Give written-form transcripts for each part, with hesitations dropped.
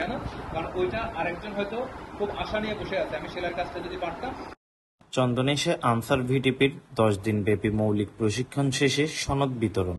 না, কারণ ওইটা আরেকজন হয়তো খুব আশা নিয়ে বসে আছে, আমি সেলার কাজটা যদি পারতাম। চন্দনেশে আনসার ভিডিপির 10 দিনব্যাপী মৌলিক প্রশিক্ষণ শেষে সনদ বিতরণ।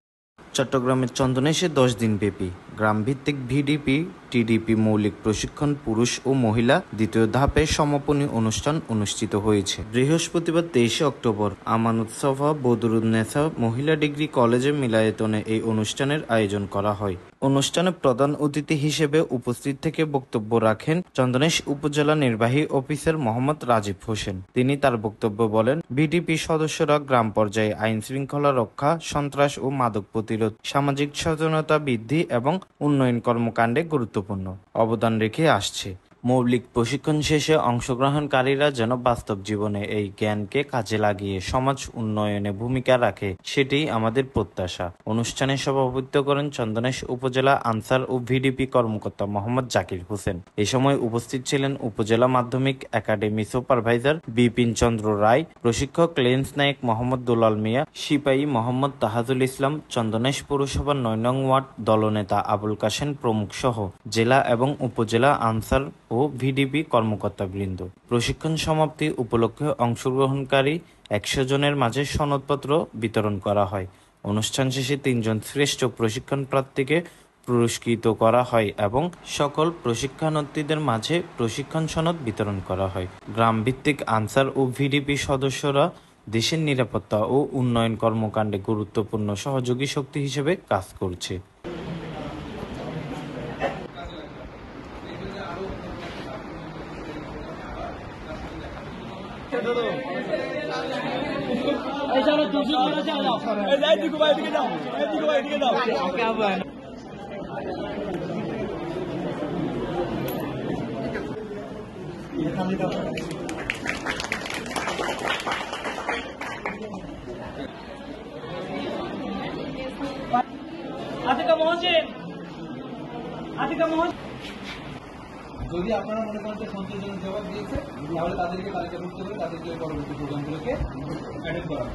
চট্টগ্রামের চন্দনেশে 10 দিনব্যাপী গ্রামভিত্তিক ভিডিপি টিডিপি মৌলিক প্রশিক্ষণ পুরুষ ও মহিলা দ্বিতীয় ধাপে সমাপনী অনুষ্ঠান অনুষ্ঠিত হয়েছে বৃহস্পতিবার 23 অক্টোবর আমানত সফা বদরুন্নেসা মহিলা ডিগ্রি কলেজে মিলায়তনে এই অনুষ্ঠানের আয়োজন করা হয়। অনুষ্ঠানে প্রধান অতিথি হিসেবে উপস্থিত থেকে বক্তব্য রাখেন চন্দনেশ উপজেলা নির্বাহী অফিসার মোহাম্মদ রাজীব হোসেন। তিনি তার বক্তব্য বলেন, ভিডিপি সদস্যরা গ্রাম পর্যায়ে আইন শৃঙ্খলা রক্ষা, সন্ত্রাস ও মাদক প্রতিরোধ, সামাজিক সচেতনতা বৃদ্ধি এবং উন্নয়ন কর্মকাণ্ডে গুরুত্বপূর্ণ অবদান রেখে আসছে। মৌলিক প্রশিক্ষণ শেষে অংশগ্রহণকারীরা যেন বাস্তব জীবনে এই জ্ঞানকে কাজে লাগিয়ে সমাজ উন্নয়নে ভূমিকা রাখে, সেটিই আমাদের প্রত্যাশা। অনুষ্ঠানে সভাপতিত্ব করেন চন্দনেশ উপজেলা আনসার ও ভিডিপি কর্মকর্তা মোহাম্মদ জাকির হোসেন। এ সময় উপস্থিত ছিলেন উপজেলা মাধ্যমিক একাডেমি সুপারভাইজার বিপিন চন্দ্র রায়, প্রশিক্ষক লেন্স নায়েক মোহাম্মদ দুলাল মিয়া, সিপাহী মোহাম্মদ তাহাজুল ইসলাম, চন্দনেশ পৌরসভার ৯ নং ওয়ার্ড দলনেতা আবুল কাশেম প্রমুখ সহ জেলা এবং উপজেলা আনসার ও ভিডিপি কর্মকর্তাবৃন্দ। প্রশিক্ষণ সমাপ্তি উপলক্ষে অংশগ্রহণকারী 100 জনের মাঝে সনদপত্র বিতরণ করা হয়। অনুষ্ঠান শেষে 3 জন শ্রেষ্ঠ প্রশিক্ষণ প্রার্থীকে পুরস্কৃত করা হয় এবং সকল প্রশিক্ষণার্থীদের মাঝে প্রশিক্ষণ সনদ বিতরণ করা হয়। গ্রামভিত্তিক আনসার ও ভিডিপি সদস্যরা দেশের নিরাপত্তা ও উন্নয়ন কর্মকাণ্ডে গুরুত্বপূর্ণ সহযোগী শক্তি হিসেবে কাজ করছে। যদি আপনারা মনে করেন যে সন্তোষজনক জবাব দিয়েছে, তাহলে তাদেরকে তালিকাভুক্ত করে তাদেরকে পরবর্তী প্রোগ্রামগুলোকে অ্যাটেন্ড করা।